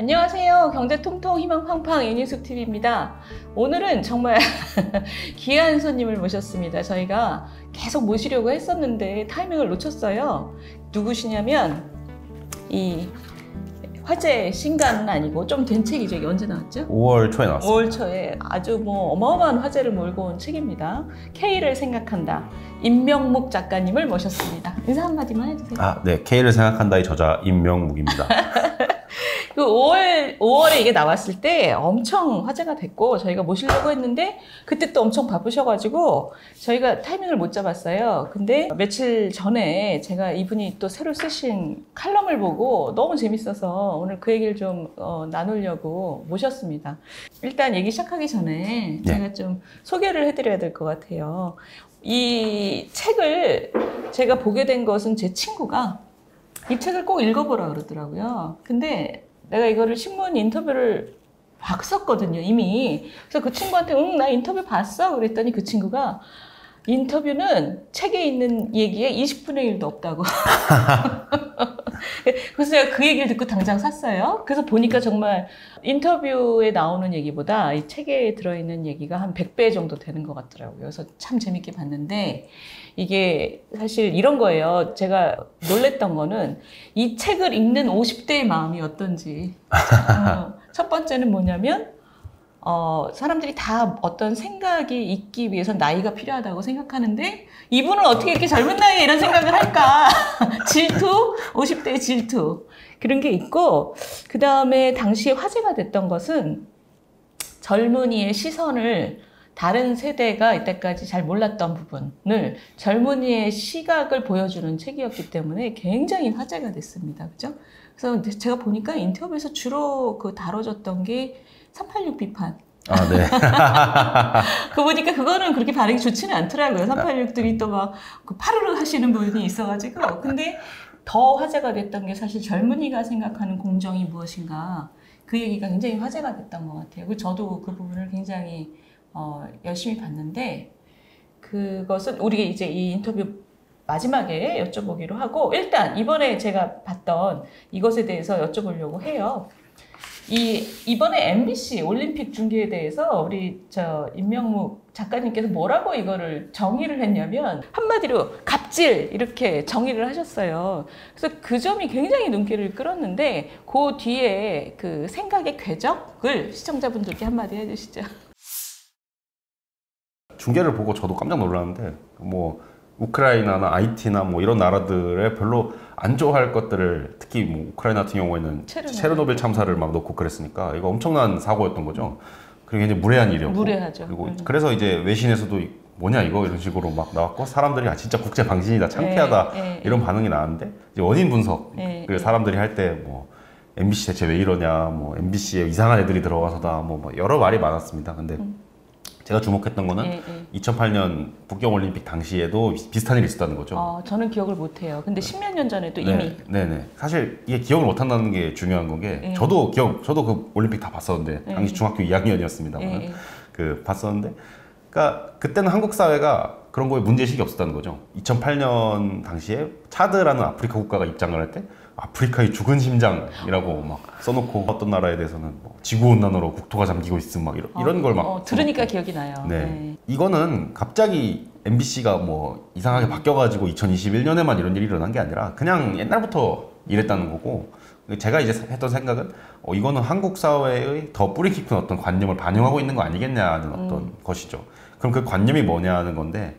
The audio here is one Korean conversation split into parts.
안녕하세요. 경제통통 희망팡팡 이니숙TV입니다. 오늘은 정말 귀한 손님을 모셨습니다. 저희가 계속 모시려고 했었는데 타이밍을 놓쳤어요. 누구시냐면 이 화제 신간은 아니고 좀 된 책이죠. 이게 언제 나왔죠? 5월 초에 나왔습니다. 5월 초에 아주 어마어마한 화제를 몰고 온 책입니다. K를 생각한다. 임명묵 작가님을 모셨습니다. 인사 한마디만 해주세요. 네. K를 생각한다의 저자 임명묵입니다. 그 5월에 이게 나왔을 때 엄청 화제가 됐고 저희가 모시려고 했는데 그때 또 엄청 바쁘셔가지고 저희가 타이밍을 못 잡았어요. 근데 며칠 전에 제가 이분이 또 새로 쓰신 칼럼을 보고 너무 재밌어서 오늘 그 얘기를 좀 나누려고 모셨습니다. 일단 얘기 시작하기 전에 제가 좀 소개를 해드려야 될 것 같아요. 이 책을 제가 보게 된 것은 제 친구가 이 책을 꼭 읽어보라 그러더라고요. 근데 내가 이거를 신문 인터뷰를 봤었거든요, 이미. 그래서 그 친구한테 응, 나 인터뷰 봤어. 그랬더니 그 친구가 인터뷰는 책에 있는 얘기에 20분의 1도 없다고. 그래서 제가 그 얘기를 듣고 당장 샀어요. 그래서 보니까 정말 인터뷰에 나오는 얘기보다 이 책에 들어있는 얘기가 한 100배 정도 되는 것 같더라고요. 그래서 참 재밌게 봤는데 이게 사실 이런 거예요. 제가 놀랬던 거는 이 책을 읽는 50대의 마음이 어떤지. 첫 번째는 뭐냐면 사람들이 다 어떤 생각이 있기 위해서 나이가 필요하다고 생각하는데 이분은 어떻게 이렇게 젊은 나이에 이런 생각을 할까? 질투, 50대의 질투 그런 게 있고 그 다음에 당시에 화제가 됐던 것은 젊은이의 시선을 다른 세대가 이때까지 잘 몰랐던 부분을 젊은이의 시각을 보여주는 책이었기 때문에 굉장히 화제가 됐습니다. 그죠? 그래서 제가 보니까 인터뷰에서 주로 다뤄졌던 게 386 비판. 네. 그 보니까 그거는 그렇게 반응이 좋지는 않더라고요. 386들이 또 막 파르르 하시는 분이 있어가지고. 근데 더 화제가 됐던 게 사실 젊은이가 생각하는 공정이 무엇인가. 그 얘기가 굉장히 화제가 됐던 것 같아요. 그리고 저도 그 부분을 굉장히 열심히 봤는데 그것은 우리 이제 이 인터뷰 마지막에 여쭤보기로 하고 일단 이번에 제가 봤던 이것에 대해서 여쭤보려고 해요. 이번에 MBC 올림픽 중계에 대해서 우리 임명묵 작가님께서 뭐라고 이거를 정의를 했냐면 한마디로 갑질 이렇게 정의를 하셨어요. 그래서 그 점이 굉장히 눈길을 끌었는데 그 뒤에 그 생각의 궤적을 시청자분들께 한마디 해주시죠. 중계를 보고 저도 깜짝 놀랐는데 우크라이나나 IT나 이런 나라들에 별로 안 좋아할 것들을 특히 우크라이나 같은 경우에는 체르노빌 참사를 막 놓고 그랬으니까 이거 엄청난 사고였던 거죠. 그리고 이제 무례한 일이었고 무례하죠. 그리고 그래서 이제 외신에서도 뭐냐 이거 이런 식으로 막 나왔고 사람들이 진짜 국제 방신이다 창피하다 이런 반응이 나왔는데 이제 원인 분석 그 사람들이 할 때 MBC 대체 왜 이러냐 MBC에 이상한 애들이 들어와서다 여러 말이 많았습니다. 근데 제가 주목했던 거는 2008년 북경올림픽 당시에도 비슷한 일이 있었다는 거죠. 저는 기억을 못해요. 근데 10몇 년 전에도 이미. 네네. 사실 이게 기억을 못한다는 게 중요한 건 게 저도 그 올림픽 다 봤었는데 당시 중학교 2학년이었습니다만 봤었는데 그러니까 그때는 한국 사회가 그런 거에 문제의식이 없었다는 거죠. 2008년 당시에 차드라는 아프리카 국가가 입장을 할 때 아프리카의 죽은 심장이라고 막 써놓고 어떤 나라에 대해서는 지구온난화로 국토가 잠기고 있음 이런 걸 막 들으니까 기억이 나요. 네. 이거는 갑자기 MBC가 이상하게 바뀌어가지고 2021년에만 이런 일이 일어난 게 아니라 그냥 옛날부터 이랬다는 거고 제가 이제 했던 생각은 이거는 한국 사회의 더 뿌리 깊은 어떤 관념을 반영하고 있는 거 아니겠냐는 어떤 것이죠. 그럼 그 관념이 뭐냐는 건데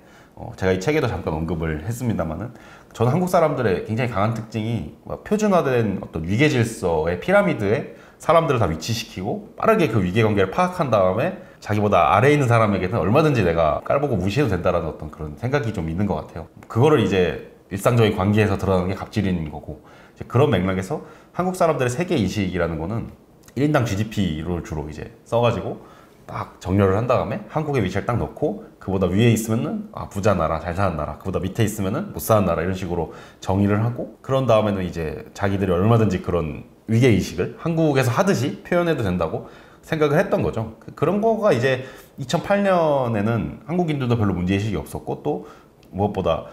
제가 이 책에도 잠깐 언급을 했습니다만은 저는 한국 사람들의 굉장히 강한 특징이 표준화된 어떤 위계 질서의 피라미드에 사람들을 다 위치시키고 빠르게 그 위계 관계를 파악한 다음에 자기보다 아래에 있는 사람에게는 얼마든지 내가 깔보고 무시해도 된다라는 어떤 그런 생각이 좀 있는 것 같아요. 그거를 이제 일상적인 관계에서 드러나는 게 갑질인 거고 이제 그런 맥락에서 한국 사람들의 세계 인식이라는 거는 1인당 GDP를 주로 이제 써가지고 딱 정렬을 한 다음에 한국의 위치를 딱 넣고 그보다 위에 있으면은 부자 나라, 잘 사는 나라, 그보다 밑에 있으면은 못 사는 나라 이런 식으로 정의를 하고 그런 다음에는 이제 자기들이 얼마든지 그런 위계의식을 한국에서 하듯이 표현해도 된다고 생각을 했던 거죠. 그런 거가 이제 2008년에는 한국인들도 별로 문제의식이 없었고 또 무엇보다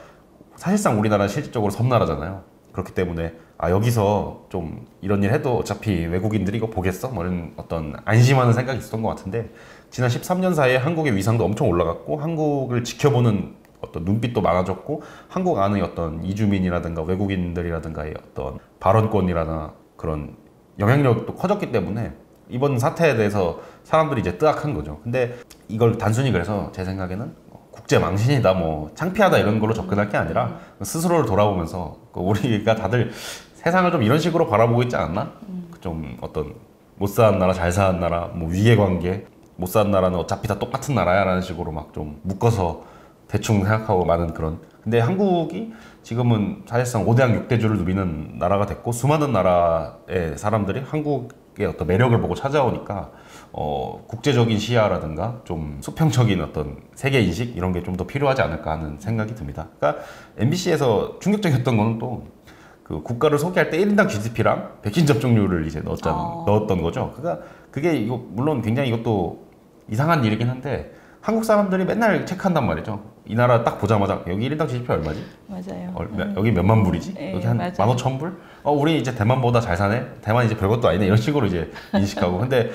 사실상 우리나라는 실질적으로 섬나라잖아요. 그렇기 때문에 여기서 좀 이런 일 해도 어차피 외국인들이 이거 보겠어? 뭐 이런 어떤 안심하는 생각이 있었던 것 같은데 지난 13년 사이에 한국의 위상도 엄청 올라갔고 한국을 지켜보는 어떤 눈빛도 많아졌고 한국 안의 어떤 이주민이라든가 외국인들이라든가의 어떤 발언권이라나 그런 영향력도 커졌기 때문에 이번 사태에 대해서 사람들이 이제 뜨악한 거죠. 근데 이걸 단순히 그래서 제 생각에는 국제 망신이다, 뭐 창피하다 이런 걸로 접근할 게 아니라 스스로를 돌아보면서 우리가 다들 세상을 좀 이런 식으로 바라보고 있지 않나? 좀 어떤 못 사는 나라, 잘 사는 나라, 뭐 위계관계, 못 사는 나라는 어차피 다 똑같은 나라야라는 식으로 막 좀 묶어서 대충 생각하고 많은 그런. 근데 한국이 지금은 사실상 5대양 6대주를 누리는 나라가 됐고 수많은 나라의 사람들이 한국의 어떤 매력을 보고 찾아오니까 국제적인 시야라든가 좀 수평적인 어떤 세계 인식 이런 게 좀 더 필요하지 않을까 하는 생각이 듭니다. 그러니까 MBC에서 충격적이었던 거는 또 그 국가를 소개할 때 1인당 GDP랑 백신 접종률을 이제 넣었던 거죠. 그러니까 그게 이거 물론 굉장히 이것도 이상한 일이긴 한데 한국 사람들이 맨날 체크한단 말이죠. 이 나라 딱 보자마자 여기 1인당 GDP 얼마지? 맞아요. 여기 몇만 불이지? 네, 여기 한 맞아요. 15,000불? 우리 이제 대만보다 잘 사네? 대만 이제 별것도 아니네? 이런 식으로 이제 인식하고. 근데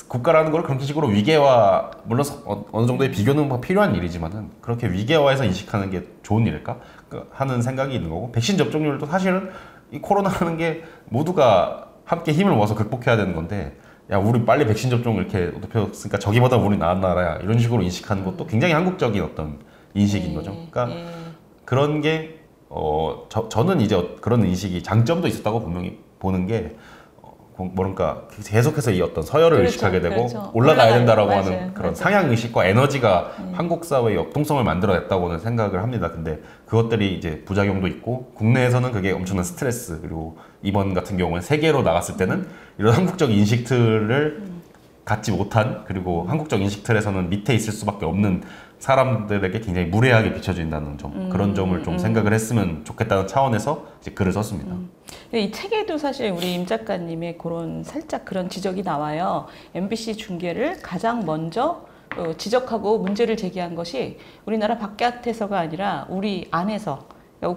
국가라는 걸 그런 식으로 위계화, 물론 어느 정도의 비교는 뭐 필요한 일이지만은 그렇게 위계화해서 인식하는 게 좋은 일일까? 하는 생각이 있는 거고. 백신 접종률도 사실은 이 코로나라는 게 모두가 함께 힘을 모아서 극복해야 되는 건데 야, 우리 빨리 백신 접종 이렇게 높였으니까 저기보다 우리 나은 나라야. 이런 식으로 인식하는 것도 굉장히 한국적인 어떤 인식인 거죠. 그러니까 그런 게, 저는 이제 그런 인식이 장점도 있었다고 분명히 보는 게, 뭐랄까, 계속해서 이 어떤 서열을 의식하게 되고 올라가야 된다라고 하는 그런 상향 의식과 에너지가 한국 사회의 역동성을 만들어냈다고는 생각을 합니다. 근데 그것들이 이제 부작용도 있고 국내에서는 그게 엄청난 스트레스 그리고 이번 같은 경우는 세계로 나갔을 때는 이런 한국적 인식틀을 갖지 못한 그리고 한국적 인식틀에서는 밑에 있을 수밖에 없는 사람들에게 굉장히 무례하게 비춰진다는 점 그런 점을 좀 생각을 했으면 좋겠다는 차원에서 이제 글을 썼습니다. 이 책에도 사실 우리 임 작가님의 살짝 그런 지적이 나와요. MBC 중계를 가장 먼저 지적하고 문제를 제기한 것이 우리나라 바깥에서가 아니라 우리 안에서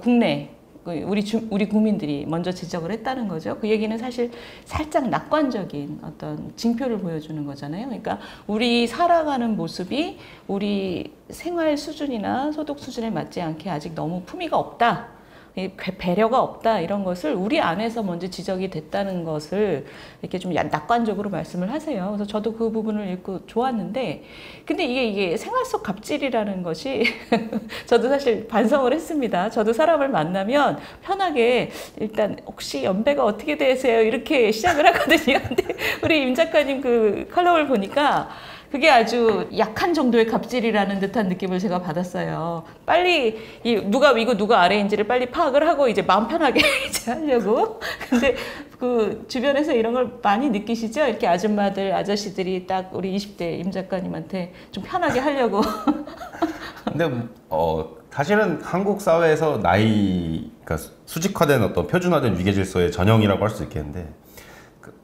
국내 우리 국민들이 먼저 지적을 했다는 거죠. 그 얘기는 사실 살짝 낙관적인 어떤 징표를 보여주는 거잖아요. 그러니까 우리 살아가는 모습이 우리 생활 수준이나 소득 수준에 맞지 않게 아직 너무 품위가 없다. 배려가 없다 이런 것을 우리 안에서 먼저 지적이 됐다는 것을 이렇게 좀 낙관적으로 말씀을 하세요. 그래서 저도 그 부분을 읽고 좋았는데 근데 이게 생활 속 갑질이라는 것이 저도 사실 반성을 했습니다. 저도 사람을 만나면 편하게 일단 혹시 연배가 어떻게 되세요? 이렇게 시작을 하거든요. 근데 우리 임 작가님 그 컬럼을 보니까 그게 아주 약한 정도의 갑질이라는 듯한 느낌을 제가 받았어요. 빨리 누가 위고 누가 아래인지를 빨리 파악을 하고 이제 마음 편하게 이제 하려고. 근데 그 주변에서 이런 걸 많이 느끼시죠? 이렇게 아줌마들, 아저씨들이 딱 우리 20대 임 작가님한테 좀 편하게 하려고. 근데 사실은 한국 사회에서 그러니까 수직화된 어떤 표준화된 위계 질서의 전형이라고 할 수 있겠는데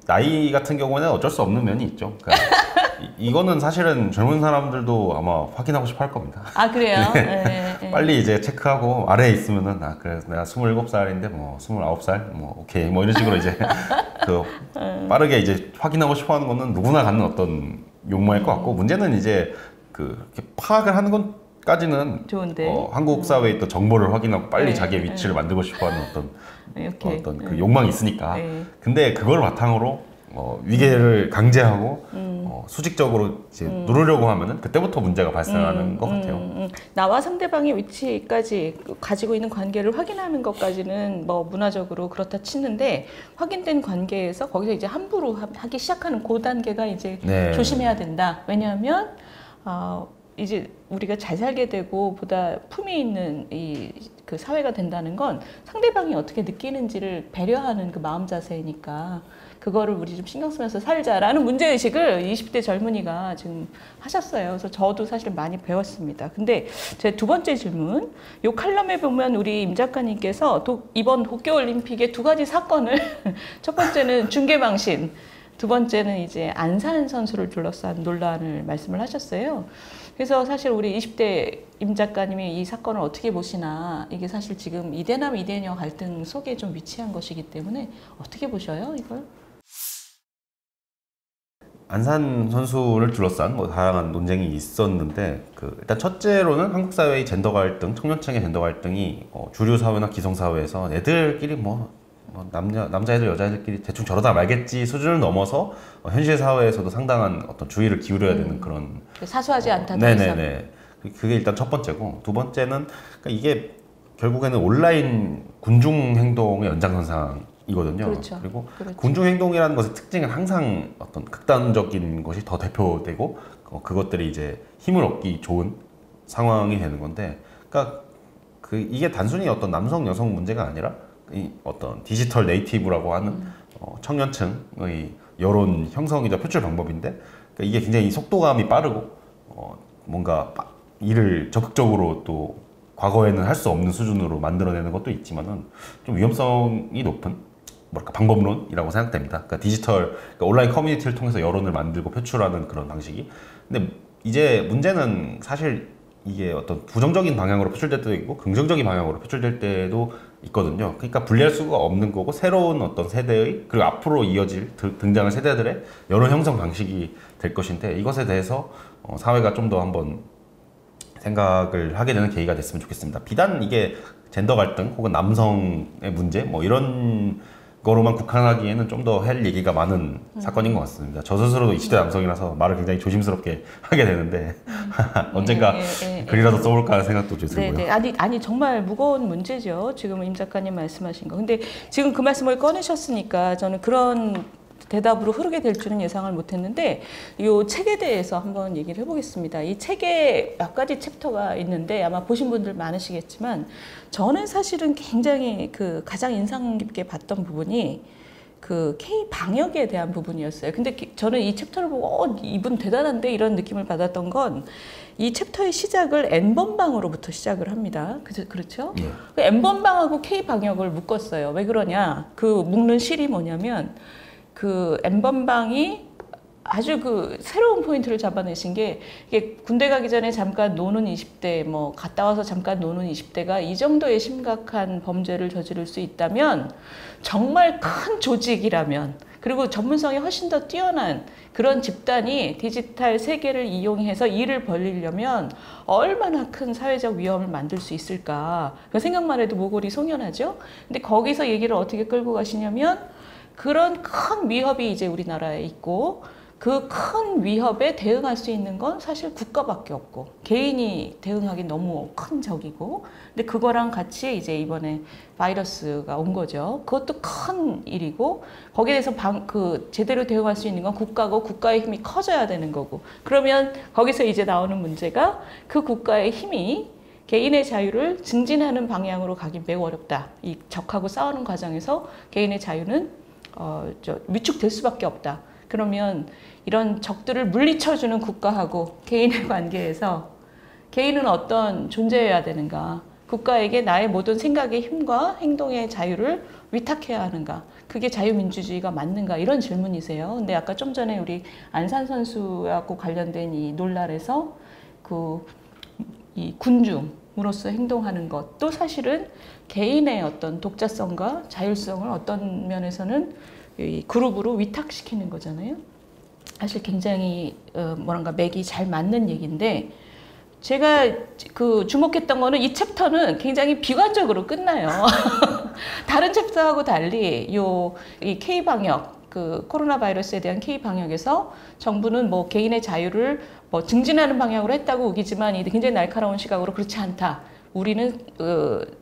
나이 같은 경우에는 어쩔 수 없는 면이 있죠. 그러니까 이거는 사실은 젊은 사람들도 아마 확인하고 싶어 할 겁니다. 아, 그래요? 네. 빨리 이제 체크하고 아래에 있으면은 그래 내가 27살인데 뭐 29살 뭐 오케이 뭐 이런 식으로 이제 빠르게 이제 확인하고 싶어 하는 거는 누구나 갖는 어떤 욕망일 것 같고 문제는 이제 이렇게 파악을 하는 것까지는 좋은데. 한국 사회의 또 정보를 확인하고 빨리 자기의 위치를 만들고 싶어 하는 어떤 그 욕망이 있으니까. 근데 그걸 바탕으로 위계를 강제하고 수직적으로 이제 누르려고 하면은 그때부터 문제가 발생하는 것 같아요. 나와 상대방의 위치까지 가지고 있는 관계를 확인하는 것까지는 뭐 문화적으로 그렇다 치는데 확인된 관계에서 거기서 이제 함부로 하기 시작하는 그 단계가 이제 조심해야 된다. 왜냐하면 이제 우리가 잘 살게 되고 보다 품위 있는 그 사회가 된다는 건 상대방이 어떻게 느끼는지를 배려하는 그 마음 자세니까 그거를 우리 좀 신경 쓰면서 살자라는 문제의식을 20대 젊은이가 지금 하셨어요. 그래서 저도 사실 많이 배웠습니다. 근데 제 두 번째 질문, 이 칼럼에 보면 우리 임 작가님께서 이번 도쿄올림픽의 두 가지 사건을 첫 번째는 중계망신, 두 번째는 이제 안산 선수를 둘러싼 논란을 말씀을 하셨어요. 그래서 사실 우리 20대 임 작가님이 이 사건을 어떻게 보시나, 이게 사실 지금 이대남 이대녀 갈등 속에 좀 위치한 것이기 때문에 어떻게 보셔요, 이걸? 안산 선수를 둘러싼 뭐 다양한 논쟁이 있었는데 일단 첫째로는 한국 사회의 젠더 갈등, 청년층의 젠더 갈등이 주류 사회나 기성 사회에서 애들끼리 남자애들 여자애들끼리 대충 저러다 말겠지 수준을 넘어서 현실 사회에서도 상당한 어떤 주의를 기울여야 되는 그런 사소하지 않다. 네네네. 그게 일단 첫 번째고, 두 번째는 그러니까 이게 결국에는 온라인 군중 행동의 연장선상이거든요. 그렇죠. 그리고 그렇죠. 군중 행동이라는 것의 특징은 항상 어떤 극단적인 것이 더 대표되고 그것들이 이제 힘을 얻기 좋은 상황이 되는 건데, 그러니까 이게 단순히 어떤 남성 여성 문제가 아니라 이 어떤 디지털 네이티브라고 하는 청년층의 여론 형성이자 표출 방법인데, 그러니까 이게 굉장히 속도감이 빠르고 뭔가 일을 적극적으로 또 과거에는 할 수 없는 수준으로 만들어내는 것도 있지만은 좀 위험성이 높은 방법론이라고 생각됩니다. 그러니까 그러니까 온라인 커뮤니티를 통해서 여론을 만들고 표출하는 그런 방식이. 근데 이제 문제는 사실 이게 어떤 부정적인 방향으로 표출될 때도 있고 긍정적인 방향으로 표출될 때도 있거든요. 그러니까 분리할 수가 없는 거고, 새로운 어떤 세대의, 그리고 앞으로 이어질 등장할 세대들의 여론 형성 방식이 될 것인데, 이것에 대해서 사회가 좀 더 한번 생각을 하게 되는 계기가 됐으면 좋겠습니다. 비단 이게 젠더 갈등 혹은 남성의 문제 뭐 이런 거로만 국한하기에는 좀 더 할 얘기가 많은 사건인 것 같습니다. 저 스스로도 20대 남성이라서 말을 굉장히 조심스럽게 하게 되는데 언젠가 글이라도 써볼까 하는 생각도 좀 들고요. 네네. 아니 정말 무거운 문제죠. 지금 임 작가님 말씀하신 거. 근데 지금 그 말씀을 꺼내셨으니까 저는 그런 대답으로 흐르게 될 줄은 예상을 못했는데, 이 책에 대해서 한번 얘기를 해보겠습니다. 이 책에 몇 가지 챕터가 있는데 아마 보신 분들 많으시겠지만, 저는 사실은 굉장히 가장 인상 깊게 봤던 부분이 K 방역에 대한 부분이었어요. 근데 저는 이 챕터를 보고 이분 대단한데 이런 느낌을 받았던 건, 이 챕터의 시작을 N번방으로부터 시작을 합니다. 그렇죠? 예. N번방하고 K 방역을 묶었어요. 왜 그러냐? 묶는 실이 뭐냐면, N번방이 아주 새로운 포인트를 잡아내신 게, 이게 군대 가기 전에 잠깐 노는 20대, 뭐 갔다 와서 잠깐 노는 20대가 이 정도의 심각한 범죄를 저지를 수 있다면, 정말 큰 조직이라면, 그리고 전문성이 훨씬 더 뛰어난 그런 집단이 디지털 세계를 이용해서 일을 벌리려면 얼마나 큰 사회적 위험을 만들 수 있을까. 그 생각만 해도 모골이 송연하죠. 근데 거기서 얘기를 어떻게 끌고 가시냐면, 그런 큰 위협이 이제 우리나라에 있고, 그 큰 위협에 대응할 수 있는 건 사실 국가밖에 없고, 개인이 대응하기 너무 큰 적이고, 근데 그거랑 같이 이제 이번에 바이러스가 온 거죠. 그것도 큰 일이고, 거기에 대해서 제대로 대응할 수 있는 건 국가고, 국가의 힘이 커져야 되는 거고, 그러면 거기서 이제 나오는 문제가, 그 국가의 힘이 개인의 자유를 증진하는 방향으로 가기 매우 어렵다. 이 적하고 싸우는 과정에서 개인의 자유는 위축될 수밖에 없다. 그러면 이런 적들을 물리쳐주는 국가하고 개인의 관계에서 개인은 어떤 존재여야 되는가? 국가에게 나의 모든 생각의 힘과 행동의 자유를 위탁해야 하는가? 그게 자유민주주의가 맞는가? 이런 질문이세요. 근데 아까 좀 전에 우리 안산 선수하고 관련된 이 논란에서 이 군중으로서 행동하는 것도 사실은 개인의 어떤 독자성과 자율성을 어떤 면에서는 이 그룹으로 위탁시키는 거잖아요. 사실 굉장히 맥이 잘 맞는 얘기인데, 제가 주목했던 거는 이 챕터는 굉장히 비관적으로 끝나요. 다른 챕터하고 달리 이 K 방역, 코로나 바이러스에 대한 K 방역에서 정부는 뭐 개인의 자유를 증진하는 방향으로 했다고 우기지만, 이게 굉장히 날카로운 시각으로 그렇지 않다. 우리는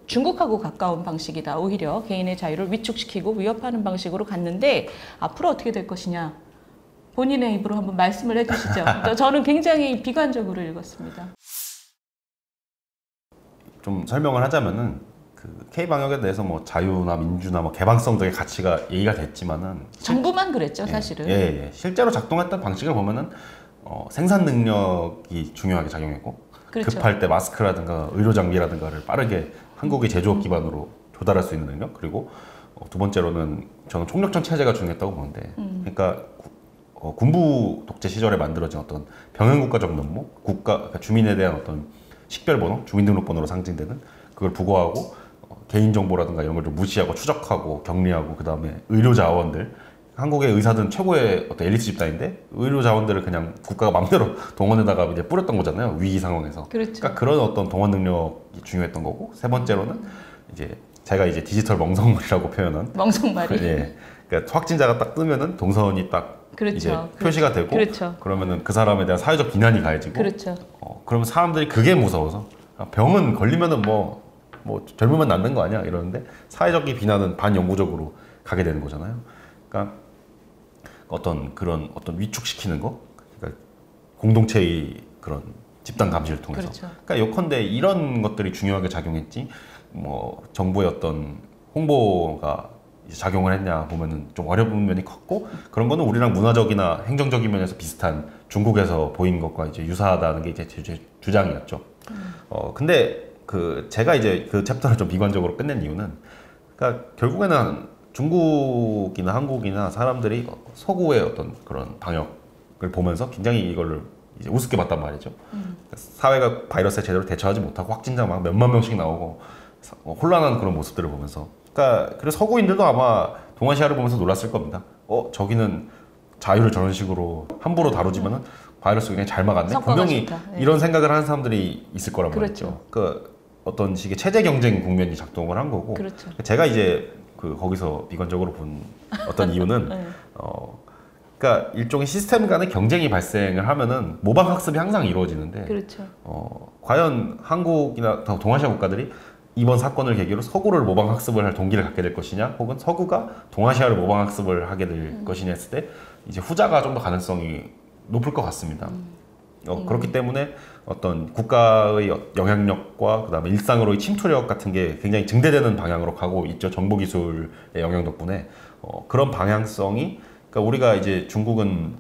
중국하고 가까운 방식이다. 오히려 개인의 자유를 위축시키고 위협하는 방식으로 갔는데, 앞으로 어떻게 될 것이냐. 본인의 입으로 한번 말씀을 해주시죠. 저는 굉장히 비관적으로 읽었습니다. 좀 설명을 하자면은 K 방역에 대해서 뭐 자유나 민주나 뭐 개방성적인 가치가 얘기가 됐지만은 정부만 그랬죠, 사실은. 예. 실제로 작동했던 방식을 보면은 생산 능력이 중요하게 작용했고, 그렇죠. 급할 때 마스크라든가 의료 장비라든가를 빠르게 한국의 제조업 기반으로 조달할 수 있는 능력, 그리고 두 번째로는 저는 총력전 체제가 중요했다고 보는데, 그러니까 군부 독재 시절에 만들어진 어떤 병행국가적 면목, 그러니까 주민에 대한 어떤 식별번호, 주민등록번호로 상징되는 그걸 부과하고 개인정보라든가 이런 걸 좀 무시하고 추적하고 격리하고 그 다음에 의료자원들, 한국의 의사들은 최고의 어떤 엘리트 집단인데 의료자원들을 그냥 국가가 맘대로 동원에다가 이제 뿌렸던 거잖아요. 위기 상황에서. 그렇죠. 그러니까 그런 어떤 동원 능력이 중요했던 거고, 세 번째로는 이제 제가 이제 디지털 멍석말이라고 표현한 멍석말이. 예. 그러니까 확진자가 딱 뜨면은 동선이 딱 그렇죠. 이제 그렇죠. 표시가 되고 그렇죠. 그러면은 그 사람에 대한 사회적 비난이 가해지고 그렇죠. 그러면 사람들이 그게 무서워서 병은 걸리면은 뭐 젊으면 낫는 거 아니야 이러는데 사회적인 비난은 반영구적으로 가게 되는 거잖아요. 그러니까 그런 위축시키는 거, 그러니까 공동체의 그런 집단 감시를 통해서. 그렇죠. 그러니까 요컨대 이런 것들이 중요하게 작용했지. 정부의 어떤 홍보가 이제 작용을 했냐 보면은 좀 어려운 면이 컸고, 그런 거는 우리랑 문화적이나 행정적인 면에서 비슷한 중국에서 보인 것과 이제 유사하다는 게 이제 제 주장이었죠. 근데 제가 이제 그 챕터를 좀 비관적으로 끝낸 이유는, 그러니까 결국에는 중국이나 한국이나 사람들이 서구의 어떤 그런 방역을 보면서 굉장히 이거를 이제 우습게 봤단 말이죠. 사회가 바이러스에 제대로 대처하지 못하고 확진자 막 몇만 명씩 나오고 혼란한 그런 모습들을 보면서, 그러니까 그래서 서구인들도 아마 동아시아를 보면서 놀랐을 겁니다. 저기는 자유를 저런 식으로 함부로 다루지만은 바이러스 굉장히 잘 막았네. 분명히 좋다. 네. 이런 생각을 하는 사람들이 있을 거란 그렇죠. 말이죠. 그 어떤 식의 체제 경쟁 국면이 작동을 한 거고. 그렇죠. 제가 이제 거기서 비관적으로 본 어떤 이유는 네. 그러니까 일종의 시스템 간의 경쟁이 발생을 하면은 모방 학습이 항상 이루어지는데, 그렇죠. 과연 한국이나 동아시아 국가들이 이번 사건을 계기로 서구를 모방 학습을 할 동기를 갖게 될 것이냐, 혹은 서구가 동아시아를 모방 학습을 하게 될 것이냐 했을 때 이제 후자가 좀 더 가능성이 높을 것 같습니다. 그렇기 때문에 어떤 국가의 영향력과 그다음에 일상으로의 침투력 같은 게 굉장히 증대되는 방향으로 가고 있죠. 정보기술의 영향 덕분에. 그런 방향성이, 그러니까 우리가 이제 중국은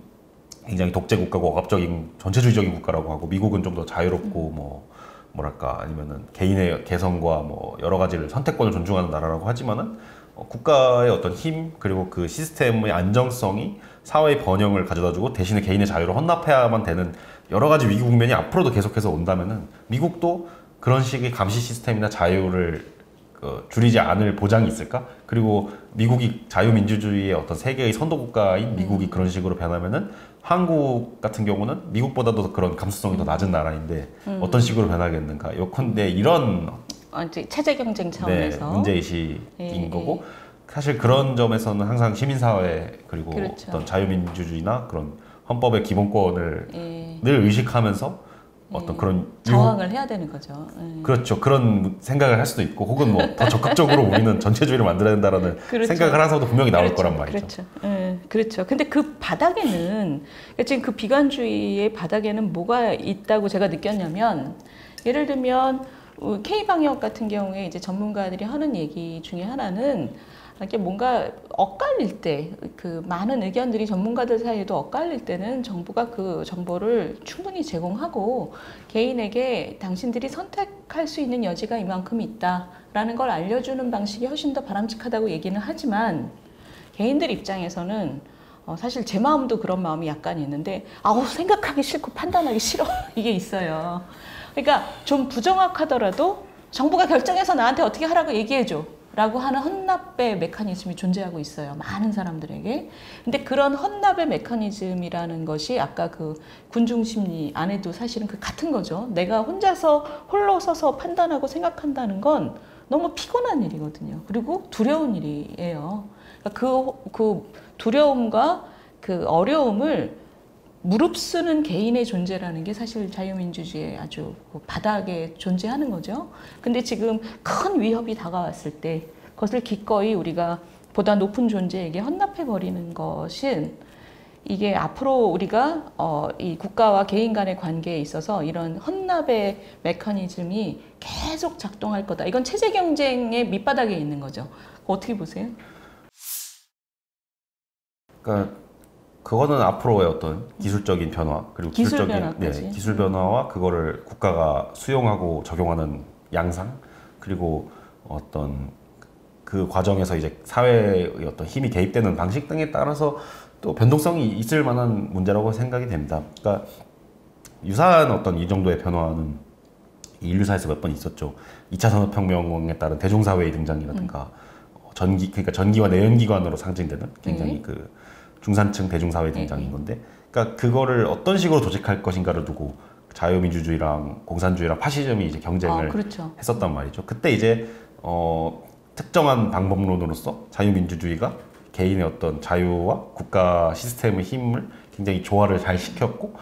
굉장히 독재 국가고 억압적인 전체주의적인 국가라고 하고, 미국은 좀 더 자유롭고 뭐랄까 아니면은 개인의 개성과 여러 가지를 선택권을 존중하는 나라라고 하지만은 국가의 어떤 힘, 그리고 그 시스템의 안정성이 사회의 번영을 가져다주고 대신에 개인의 자유를 헌납해야만 되는 여러 가지 위기 국면이 앞으로도 계속해서 온다면은 미국도 그런 식의 감시 시스템이나 자유를 줄이지 않을 보장이 있을까? 그리고 미국이 자유민주주의의 어떤 세계의 선도 국가인 미국이 그런 식으로 변하면은 한국 같은 경우는 미국보다도 그런 감수성이 더 낮은 나라인데 어떤 식으로 변하겠는가? 요컨대 이런 이제 체제 경쟁 차원에서 문제의식인 거고, 사실 그런 점에서는 항상 시민사회 그리고 그렇죠. 어떤 자유민주주의나 그런 헌법의 기본권을 늘 의식하면서 어떤 그런 저항을 해야 되는 거죠. 그렇죠. 그런 생각을 할 수도 있고, 혹은 더 적극적으로 우리는 전체주의를 만들어야 된다라는 그렇죠. 생각을 하는 사람도 분명히 나올 그렇죠. 거란 말이죠. 그렇죠. 그렇죠. 근데 그 바닥에는, 지금 그 비관주의의 바닥에는 뭐가 있다고 제가 느꼈냐면, 예를 들면 K방역 같은 경우에 이제 전문가들이 하는 얘기 중에 하나는, 이렇게 뭔가 엇갈릴 때, 그 많은 의견들이 전문가들 사이에도 엇갈릴 때는 정부가 그 정보를 충분히 제공하고 개인에게 당신들이 선택할 수 있는 여지가 이만큼 있다라는 걸 알려주는 방식이 훨씬 더 바람직하다고 얘기는 하지만, 개인들 입장에서는 사실 제 마음도 그런 마음이 약간 있는데, 생각하기 싫고 판단하기 싫어 이게 있어요. 그러니까 좀 부정확하더라도 정부가 결정해서 나한테 어떻게 하라고 얘기해줘 라고 하는 헌납의 메커니즘이 존재하고 있어요. 많은 사람들에게. 근데 그런 헌납의 메커니즘이라는 것이 아까 그 군중심리 안에도 사실은 그 같은 거죠. 내가 혼자서 홀로 서서 판단하고 생각한다는 건 너무 피곤한 일이거든요. 그리고 두려운 일이에요. 그 두려움과 그 어려움을 무릅쓰는 개인의 존재라는 게 사실 자유민주주의의 아주 바닥에 존재하는 거죠. 근데 지금 큰 위협이 다가왔을 때 그것을 기꺼이 우리가 보다 높은 존재에게 헌납해버리는 것은, 이게 앞으로 우리가 이 국가와 개인 간의 관계에 있어서 이런 헌납의 메커니즘이 계속 작동할 거다. 이건 체제 경쟁의 밑바닥에 있는 거죠. 어떻게 보세요? 그러니까 그거는 앞으로의 어떤 기술적인 변화, 그리고 기술 기술적인 변화까지. 기술 변화와 그거를 국가가 수용하고 적용하는 양상, 그리고 어떤 그 과정에서 이제 사회의 어떤 힘이 개입되는 방식 등에 따라서 또 변동성이 있을 만한 문제라고 생각이 됩니다. 그러니까 유사한 어떤 이 정도의 변화는 인류사에서 몇 번 있었죠. 2차 산업혁명에 따른 대중사회의 등장이라든가 그러니까 전기와 내연기관으로 상징되는 굉장히 그 중산층 대중사회 등장인 건데, 그러니까 그거를 어떤 식으로 조직할 것인가를 두고 자유민주주의랑 공산주의랑 파시즘이 이제 경쟁을 그렇죠. 했었단 말이죠. 그때 이제 특정한 방법론으로서 자유민주주의가 개인의 어떤 자유와 국가 시스템의 힘을 굉장히 조화를 잘 시켰고,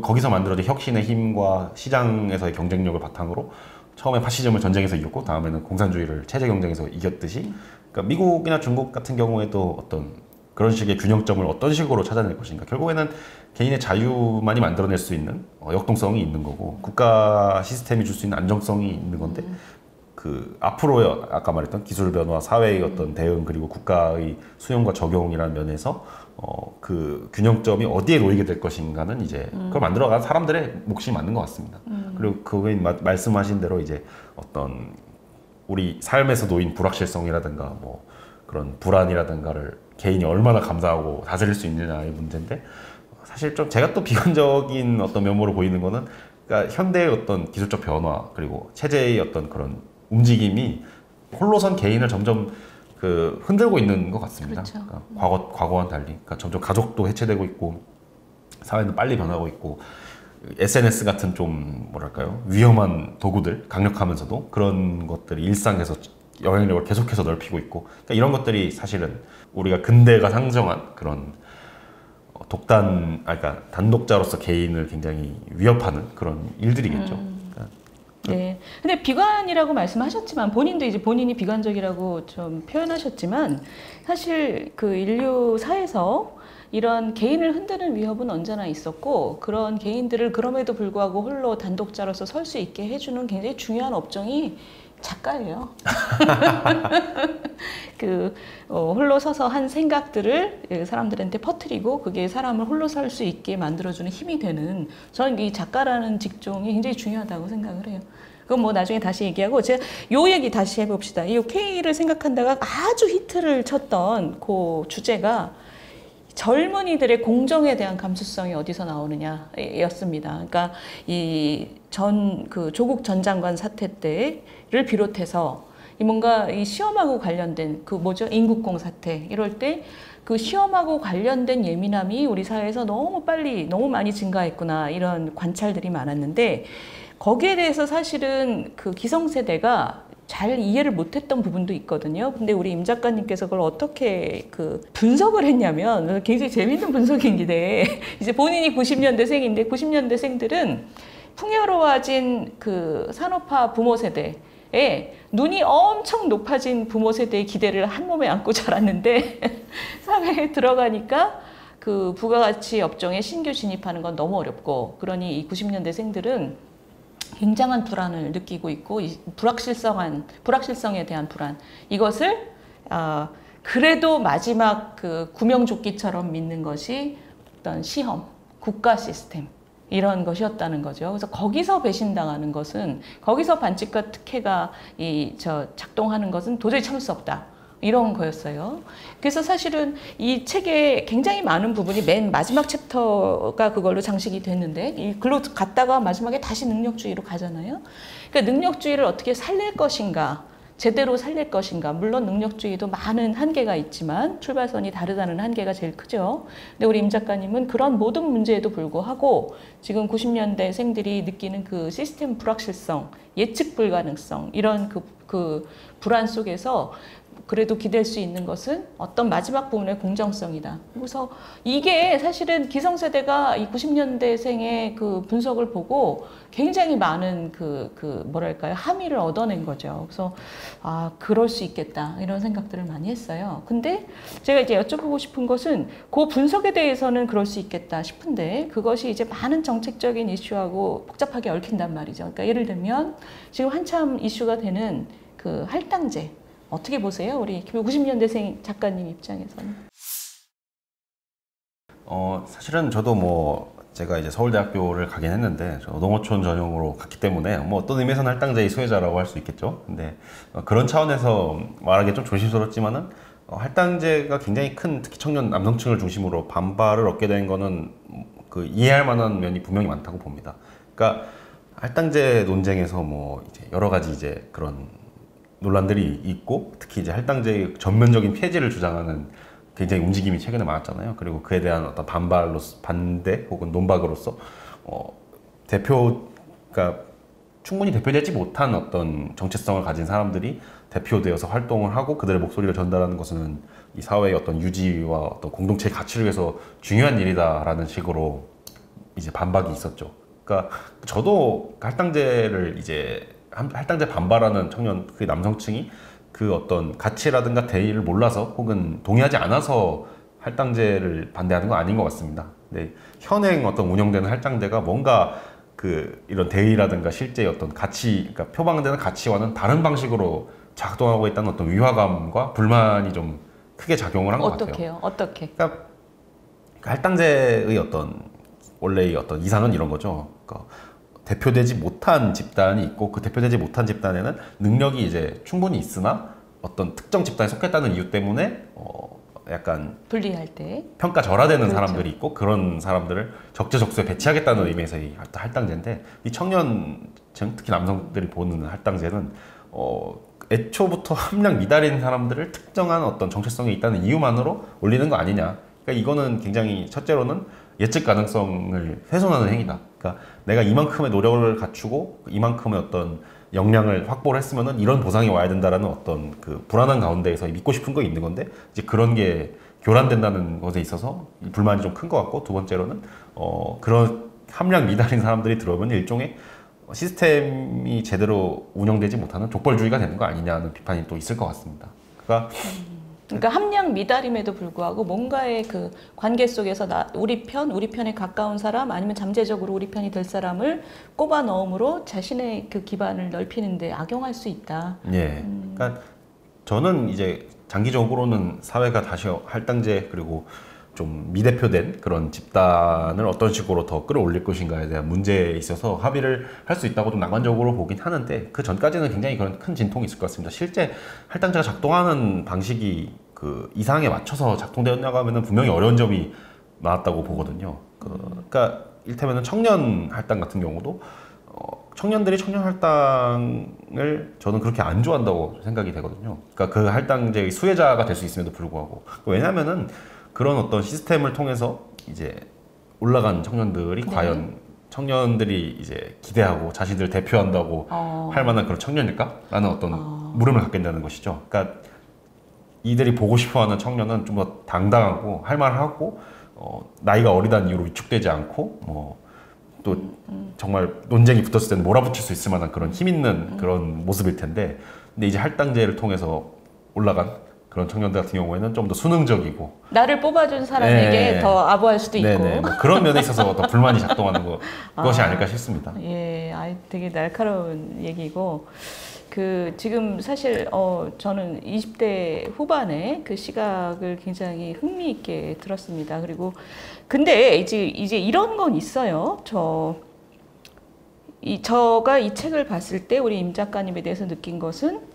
거기서 만들어진 혁신의 힘과 시장에서의 경쟁력을 바탕으로 처음에 파시즘을 전쟁에서 이겼고 다음에는 공산주의를 체제 경쟁에서 이겼듯이, 그러니까 미국이나 중국 같은 경우에도 어떤 그런 식의 균형점을 어떤 식으로 찾아낼 것인가, 결국에는 개인의 자유만이 만들어낼 수 있는 역동성이 있는 거고 국가 시스템이 줄 수 있는 안정성이 있는 건데, 그 앞으로 아까 말했던 기술 변화, 사회의 어떤 대응, 그리고 국가의 수용과 적용이라는 면에서 그 균형점이 어디에 놓이게 될 것인가는 이제 그걸 만들어간 사람들의 몫이 맞는 것 같습니다. 그리고 그게 말씀하신 대로 이제 어떤 우리 삶에서 놓인 불확실성이라든가 뭐 그런 불안이라든가를 개인이 얼마나 감당하고 다스릴 수 있느냐의 문제인데, 사실 좀 제가 또 비관적인 어떤 면모로 보이는 거는, 그러니까 현대의 어떤 기술적 변화 그리고 체제의 어떤 그런 움직임이 홀로선 개인을 점점 그 흔들고 있는 것 같습니다. 그렇죠. 그러니까 과거와는 달리, 그러니까 점점 가족도 해체되고 있고 사회는 빨리 변하고 있고, SNS 같은 좀 뭐랄까요, 위험한 도구들, 강력하면서도 그런 것들이 일상에서 영향력을 계속해서 넓히고 있고, 그러니까 이런 것들이 사실은 우리가 근대가 상정한 그런 그러니까 단독자로서 개인을 굉장히 위협하는 그런 일들이겠죠. 네. 근데 비관이라고 말씀하셨지만 본인도 이제 본인이 비관적이라고 좀 표현하셨지만, 사실 그 인류사에서 이런 개인을 흔드는 위협은 언제나 있었고, 그런 개인들을 그럼에도 불구하고 홀로 단독자로서 설 수 있게 해주는 굉장히 중요한 업종이 작가예요. 홀로 서서 한 생각들을 사람들한테 퍼뜨리고 그게 사람을 홀로 설 수 있게 만들어주는 힘이 되는, 저는 이 작가라는 직종이 굉장히 중요하다고 생각을 해요. 그건 뭐 나중에 다시 얘기하고, 제가 요 얘기 다시 해봅시다. 이 K를 생각한다가 아주 히트를 쳤던 그 주제가 젊은이들의 공정에 대한 감수성이 어디서 나오느냐였습니다. 그러니까 그 조국 전 장관 사태 때를 비롯해서 뭔가 이 시험하고 관련된 그 뭐죠? 인국공 사태 이럴 때 그 시험하고 관련된 예민함이 우리 사회에서 너무 많이 증가했구나, 이런 관찰들이 많았는데, 거기에 대해서 사실은 그 기성세대가 잘 이해를 못했던 부분도 있거든요. 근데 우리 임 작가님께서 그걸 어떻게 그 분석을 했냐면, 굉장히 재밌는 분석인데, 이제 본인이 90년대생인데 90년대생들은 풍요로워진 그 산업화 부모 세대에 눈이 엄청 높아진 부모 세대의 기대를 한 몸에 안고 자랐는데 사회에 들어가니까 그 부가가치 업종에 신규 진입하는 건 너무 어렵고, 그러니 이 90년대생들은 굉장한 불안을 느끼고 있고, 이 불확실성에 대한 불안, 이것을 그래도 마지막 그 구명조끼처럼 믿는 것이 어떤 시험, 국가 시스템, 이런 것이었다는 거죠. 그래서 거기서 배신당하는 것은, 거기서 반칙과 특혜가 작동하는 것은 도저히 참을 수 없다, 이런 거였어요. 그래서 사실은 이 책의 굉장히 많은 부분이 맨 마지막 챕터가 그걸로 장식이 됐는데, 글로 갔다가 마지막에 다시 능력주의로 가잖아요. 그러니까 능력주의를 어떻게 살릴 것인가, 제대로 살릴 것인가. 물론 능력주의도 많은 한계가 있지만 출발선이 다르다는 한계가 제일 크죠. 근데 우리 임 작가님은 그런 모든 문제에도 불구하고 지금 90년대생들이 느끼는 그 시스템 불확실성, 예측 불가능성, 이런 그 불안 속에서 그래도 기댈 수 있는 것은 어떤 마지막 부분의 공정성이다. 그래서 이게 사실은 기성세대가 이 90년대생의 그 분석을 보고 굉장히 많은 뭐랄까요, 함의를 얻어낸 거죠. 그래서 그럴 수 있겠다, 이런 생각들을 많이 했어요. 근데 제가 이제 여쭤보고 싶은 것은, 그 분석에 대해서는 그럴 수 있겠다 싶은데, 그것이 이제 많은 정책적인 이슈하고 복잡하게 얽힌단 말이죠. 그러니까 예를 들면 지금 한참 이슈가 되는 그 할당제, 어떻게 보세요? 우리 90년대생 작가님 입장에서는. 사실은 저도 제가 이제 서울대학교를 가긴 했는데 농어촌 전형으로 갔기 때문에 어떤 의미에서는 할당제의 수혜자라고 할 수 있겠죠. 근데 그런 차원에서 말하기 좀 조심스럽지만은 할당제가 굉장히 큰 특히 청년 남성층을 중심으로 반발을 얻게 된 거는 그 이해할 만한 면이 분명히 많다고 봅니다. 그러니까 할당제 논쟁에서 뭐 이제 여러 가지 이제 그런 논란들이 있고 특히 이제 할당제의 전면적인 폐지를 주장하는 굉장히 움직임이 최근에 많았잖아요. 그리고 그에 대한 어떤 반대 혹은 논박으로서 대표가 충분히 대표되지 못한 어떤 정체성을 가진 사람들이 대표되어서 활동을 하고 그들의 목소리를 전달하는 것은 이 사회의 어떤 유지와 어떤 공동체의 가치를 위해서 중요한 일이다라는 식으로 이제 반박이 있었죠. 그러니까 저도 할당제를 이제 할당제 반발하는 청년 그 남성층이 그 어떤 가치라든가 대의를 몰라서 혹은 동의하지 않아서 할당제를 반대하는 건 아닌 것 같습니다. 근데 현행 어떤 운영되는 할당제가 뭔가 그 이런 대의라든가 실제 어떤 가치, 그러니까 표방되는 가치와는 다른 방식으로 작동하고 있다는 어떤 위화감과 불만이 좀 크게 작용을 한 것 같아요. 어떻게요? 어떻게? 그러니까 할당제의 어떤 원래의 어떤 이상은 이런 거죠. 그러니까 대표되지 못한 집단이 있고 그 대표되지 못한 집단에는 능력이 이제 충분히 있으나 어떤 특정 집단에 속했다는 이유 때문에 약간 분리할 때 평가절하되는 그렇죠. 사람들이 있고 그런 사람들을 적재적소에 배치하겠다는 의미에서의 할당제인데 이 청년층 특히 남성들이 보는 할당제는 애초부터 함량 미달인 사람들을 특정한 어떤 정체성이 있다는 이유만으로 올리는 거 아니냐. 그러니까 이거는 굉장히 첫째로는 예측 가능성을 훼손하는 행위다. 그러니까 내가 이만큼의 노력을 갖추고 이만큼의 어떤 역량을 확보를 했으면은 이런 보상이 와야 된다라는 어떤 그 불안한 가운데에서 믿고 싶은 거 있는 건데 이제 그런 게 교란된다는 것에 있어서 불만이 좀 큰 것 같고 두 번째로는 그런 함량 미달인 사람들이 들어오면 일종의 시스템이 제대로 운영되지 못하는 족벌주의가 되는 거 아니냐는 비판이 또 있을 것 같습니다. 그러니까 함량 미달임에도 불구하고 뭔가의 그 관계 속에서 우리 편에 가까운 사람 아니면 잠재적으로 우리 편이 될 사람을 꼽아 넣음으로 자신의 그 기반을 넓히는데 악용할 수 있다. 예. 그러니까 저는 이제 장기적으로는 사회가 다시 할당제 그리고 좀 미대표된 그런 집단을 어떤 식으로 더 끌어올릴 것인가에 대한 문제에 있어서 합의를 할 수 있다고 좀 낭만적으로 보긴 하는데 그 전까지는 굉장히 그런 큰 진통이 있을 것 같습니다. 실제 할당제가 작동하는 방식이 그 이상에 맞춰서 작동되었냐고 하면은 분명히 어려운 점이 많았다고 보거든요. 그러니까 일테면은 청년 할당 같은 경우도 청년들이 청년 할당을 저는 그렇게 안 좋아한다고 생각이 되거든요. 그러니까 그 할당제의 수혜자가 될 수 있음에도 불구하고 왜냐하면은 그런 어떤 시스템을 통해서 이제 올라간 청년들이 네. 과연 청년들이 이제 기대하고 자신들 대표한다고 할 만한 그런 청년일까? 라는 어떤 물음을 갖게 된다는 것이죠. 그러니까 이들이 보고 싶어하는 청년은 좀 더 당당하고 할 말을 하고 나이가 어리다는 이유로 위축되지 않고 또 정말 논쟁이 붙었을 때는 몰아붙일 수 있을 만한 그런 힘 있는 그런 모습일 텐데 근데 이제 할당제를 통해서 올라간 그런 청년들 같은 경우에는 좀 더 수능적이고 나를 뽑아준 사람에게 네. 더 아부할 수도 있고. 네네. 뭐 그런 면에 있어서 더 불만이 작동하는 것이 아. 아닐까 싶습니다. 예, 되게 날카로운 얘기고 그 지금 사실 저는 20대 후반에 그 시각을 굉장히 흥미있게 들었습니다. 그리고 근데 이제 이런 건 있어요. 저가 이 책을 봤을 때 우리 임 작가님에 대해서 느낀 것은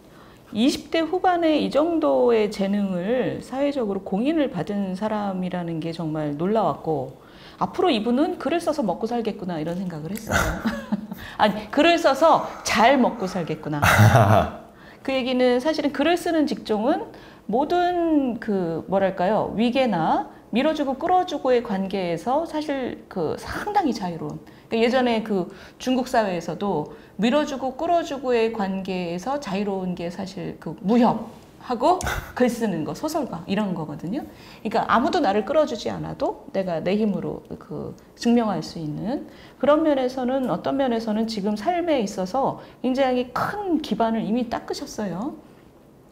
20대 후반에 이 정도의 재능을 사회적으로 공인을 받은 사람이라는 게 정말 놀라웠고 앞으로 이분은 글을 써서 먹고 살겠구나 이런 생각을 했어요. 아니 글을 써서 잘 먹고 살겠구나. 그 얘기는 사실은 글을 쓰는 직종은 모든 그 뭐랄까요 위계나 밀어주고 끌어주고의 관계에서 사실 그 상당히 자유로운. 그러니까 예전에 그 중국 사회에서도 밀어주고 끌어주고의 관계에서 자유로운 게 사실 그 무협하고 글 쓰는 거, 소설가 이런 거거든요. 그러니까 아무도 나를 끌어주지 않아도 내가 내 힘으로 그 증명할 수 있는 그런 면에서는 어떤 면에서는 지금 삶에 있어서 굉장히 큰 기반을 이미 닦으셨어요.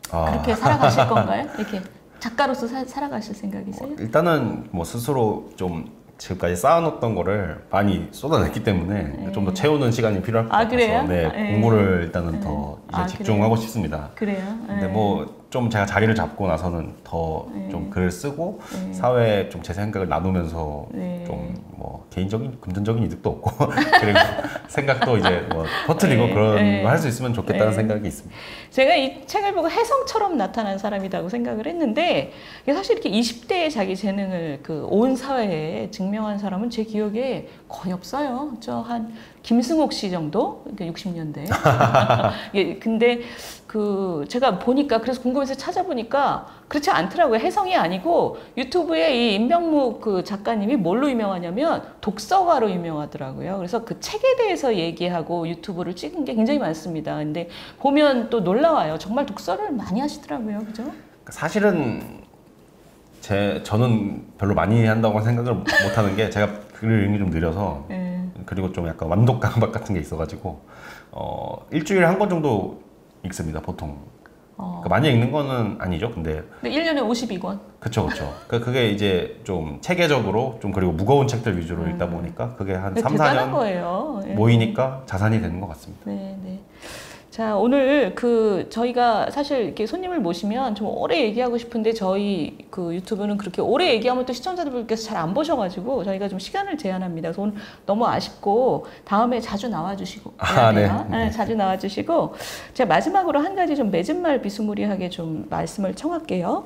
그렇게 살아가실 건가요? 이렇게 작가로서 살아가실 생각이세요? 일단은 뭐 스스로 좀 지금까지 쌓아놓던 거를 많이 쏟아냈기 때문에 좀 더 채우는 시간이 필요할 것 같아서 그래요? 네, 공부를 일단은 더 이제 집중하고 싶습니다. 그래요? 근데 뭐 좀 제가 자리를 잡고 나서는 더 좀 글을 쓰고 사회에 좀 제 생각을 나누면서 좀 뭐 개인적인 금전적인 이득도 없고 그리고 생각도 이제 뭐 퍼뜨리고 그런 거 할 수 있으면 좋겠다는 생각이 있습니다. 제가 이 책을 보고 혜성처럼 나타난 사람이라고 생각을 했는데 이게 사실 이렇게 20대의 자기 재능을 그 온 사회에 증명한 사람은 제 기억에 거의 없어요. 저 한 김승옥 씨 정도? 그러니까 60년대. 예, 근데 그 제가 보니까 그래서 궁금해서 찾아보니까 그렇지 않더라고요. 혜성이 아니고 유튜브에 이 임병묵 그 작가님이 뭘로 유명하냐면 독서가로 유명하더라고요. 그래서 그 책에 대해서 얘기하고 유튜브를 찍은 게 굉장히 많습니다. 근데 보면 또 놀라워요. 정말 독서를 많이 하시더라고요. 그죠? 사실은 저는 별로 많이 한다고 생각을 못 하는 게 제가 글을 읽는 게 좀 느려서 그리고 좀 약간 완독 강박 같은 게 있어가지고 일주일에 한 권 정도 읽습니다 보통. 그러니까 많이 읽는 거는 아니죠. 근데 1년에 52권. 그쵸. 그게 이제 좀 체계적으로 좀 그리고 무거운 책들 위주로 읽다 보니까 그게 한 3, 4년 거예요. 모이니까 자산이 되는 것 같습니다. 네. 자, 오늘 저희가 사실 이렇게 손님을 모시면 좀 오래 얘기하고 싶은데 저희 그 유튜브는 그렇게 오래 얘기하면 또 시청자들께서 잘 안 보셔가지고 저희가 좀 시간을 제한합니다. 그래서 오늘 너무 아쉽고 다음에 자주 나와주시고. 네, 자주 나와주시고. 제가 마지막으로 한 가지 좀 맺은 말 비스무리하게 좀 말씀을 청할게요.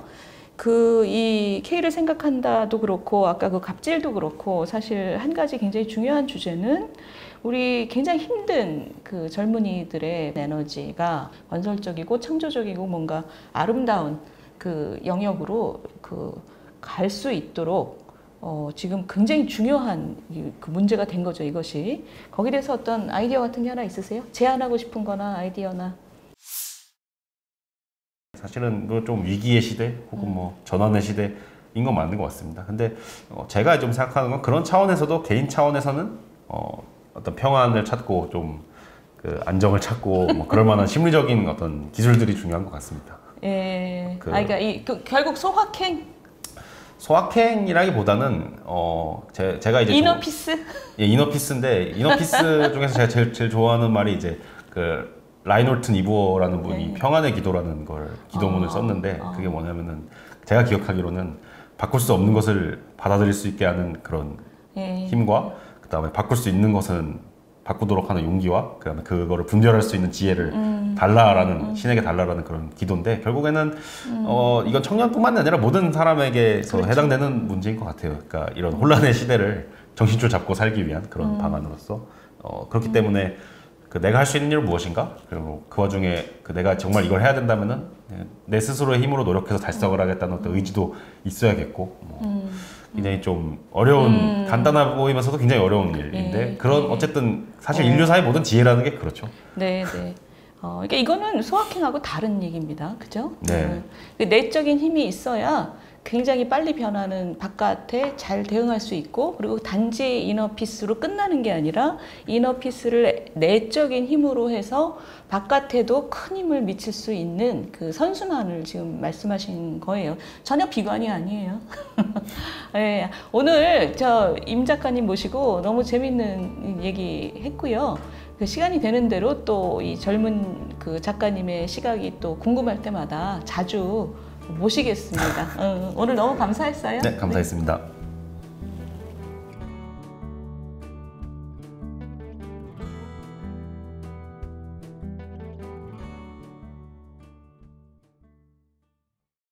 이 K를 생각한다도 그렇고 아까 그 갑질도 그렇고 사실 한 가지 굉장히 중요한 주제는 우리 굉장히 힘든 그 젊은이들의 에너지가 건설적이고 창조적이고 뭔가 아름다운 그 영역으로 갈 수 있도록 지금 굉장히 중요한 그 문제가 된 거죠, 이것이. 거기에 대해서 어떤 아이디어 같은 게 하나 있으세요? 제안하고 싶은 거나 아이디어나. 사실은 좀 위기의 시대 혹은 뭐 전환의 시대인 건 맞는 것 같습니다. 근데 제가 좀 생각하는 건 그런 차원에서도 개인 차원에서는 어떤 평안을 찾고 좀 그 안정을 찾고 뭐 그럴 만한 심리적인 어떤 기술들이 중요한 것 같습니다. 예. 그러니까 결국 소확행이라기보다는 제가 이제 이너피스? 예, 이너피스인데 이너피스 중에서 제가 제일 좋아하는 말이 이제 그 라이놀튼 이브어라는 분이 평안의 기도라는 걸 기도문을 썼는데 그게 뭐냐면은 제가 기억하기로는 바꿀 수 없는 것을 받아들일 수 있게 하는 그런 힘과 그다음에 바꿀 수 있는 것은 바꾸도록 하는 용기와 그다음에 그거를 분별할 수 있는 지혜를 달라라는 신에게 달라라는 그런 기도인데 결국에는 이건 청년뿐만 아니라 모든 사람에게서 해당되는 문제인 것 같아요. 그러니까 이런 혼란의 시대를 정신줄 잡고 살기 위한 그런 방안으로서 그렇기 때문에 내가 할 수 있는 일은 무엇인가? 그리고 그 와중에 내가 정말 이걸 해야 된다면은 내 스스로의 힘으로 노력해서 달성을 하겠다는 어떤 의지도 있어야겠고 굉장히 좀 어려운 간단해 보이면서도 굉장히 어려운 일인데 그런 어쨌든 사실 인류사의 모든 지혜라는 게 그렇죠. 네. 그러니까 이거는 소확행하고 다른 얘기입니다. 그죠? 네. 내적인 힘이 있어야 굉장히 빨리 변하는 바깥에 잘 대응할 수 있고 그리고 단지 이너피스로 끝나는 게 아니라 이너피스를 내적인 힘으로 해서 바깥에도 큰 힘을 미칠 수 있는 그 선순환을 지금 말씀하신 거예요. 전혀 비관이 아니에요. 네, 오늘 임 작가님 모시고 너무 재밌는 얘기 했고요. 그 시간이 되는 대로 또 이 젊은 그 작가님의 시각이 또 궁금할 때마다 자주 모시겠습니다. 오늘 너무 감사했어요. 네, 감사했습니다.